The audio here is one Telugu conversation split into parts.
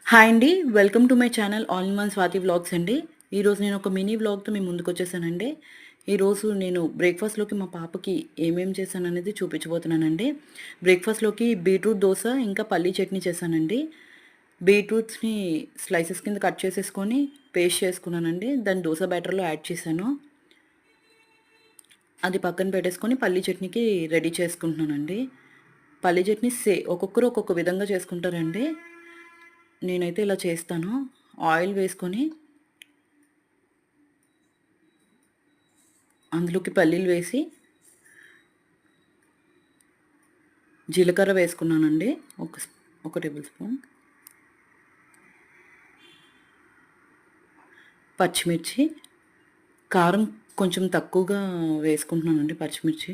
హాయ్ అండి. Welcome to my channel all in one Swathi vlogs అండి. ఈరోజు నేను ఒక మినీ వ్లాగ్‌తో మీ ముందుకొచ్చేసానండి. ఈరోజు నేను బ్రేక్‌ఫాస్ట్‌లోకి మా పాపకి ఏమేమి చేశాననేది చూపించబోతున్నానండి. బ్రేక్‌ఫాస్ట్‌లోకి బీట్రూట్ దోస, ఇంకా పల్లీ చట్నీ చేశానండి. బీట్రూట్స్‌ని స్లైసెస్ కింద కట్ చేసేసుకొని పేస్ట్ చేసుకున్నానండి. దాన్ని దోస బ్యాటర్‌లో యాడ్ చేశాను. అది పక్కన పెట్టేసుకొని పల్లీ చట్నీకి రెడీ చేసుకుంటున్నానండి. పల్లీ చట్నీ ఒక్కొక్కరు ఒక్కొక్క విధంగా చేసుకుంటారండి. నేనైతే ఇలా చేస్తాను. ఆయిల్ వేసుకొని అందులోకి పల్లీలు వేసి, జీలకర్ర వేసుకున్నానండి. ఒక టేబుల్ స్పూన్. పచ్చిమిర్చి, కారం కొంచెం తక్కువగా వేసుకుంటున్నానండి పచ్చిమిర్చి.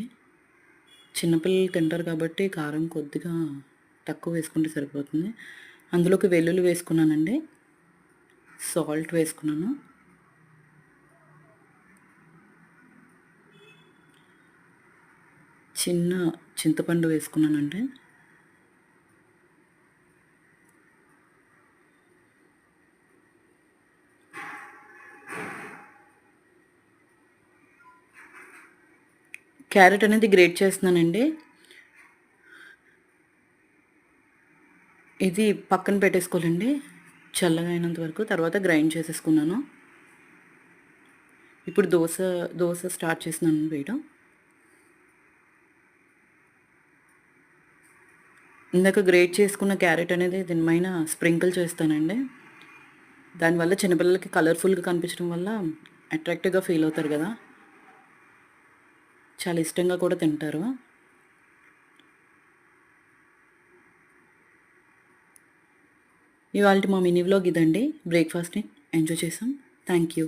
చిన్నపిల్లలు తింటారు కాబట్టి కారం కొద్దిగా తక్కువ వేసుకుంటే సరిపోతుంది. అందులోకి వెల్లుల్లి వేసుకున్నానండి. సాల్ట్ వేసుకున్నాను. చిన్న చింతపండు వేసుకున్నానండి. క్యారెట్ అనేది గ్రేట్ చేస్తున్నానండి. ఇది పక్కన పెట్టేసుకోవాలండి చల్లగా అయినంత వరకు. తర్వాత గ్రైండ్ చేసేసుకున్నాను. ఇప్పుడు దోస స్టార్ట్ చేస్తున్నాను వేయడం. ఇందాక గ్రేట్ చేసుకున్న క్యారెట్ అనేది దీని పైన స్ప్రింకిల్ చేస్తానండి. దానివల్ల చిన్నపిల్లలకి కలర్ఫుల్గా కనిపించడం వల్ల అట్రాక్టివ్గా ఫీల్ అవుతారు కదా, చాలా ఇష్టంగా కూడా తింటారు. ఇవాళ మా మినీ వ్లాగ్ ఇదండి. బ్రేక్ఫాస్ట్ని ఎంజాయ్ చేసాం. Thank you.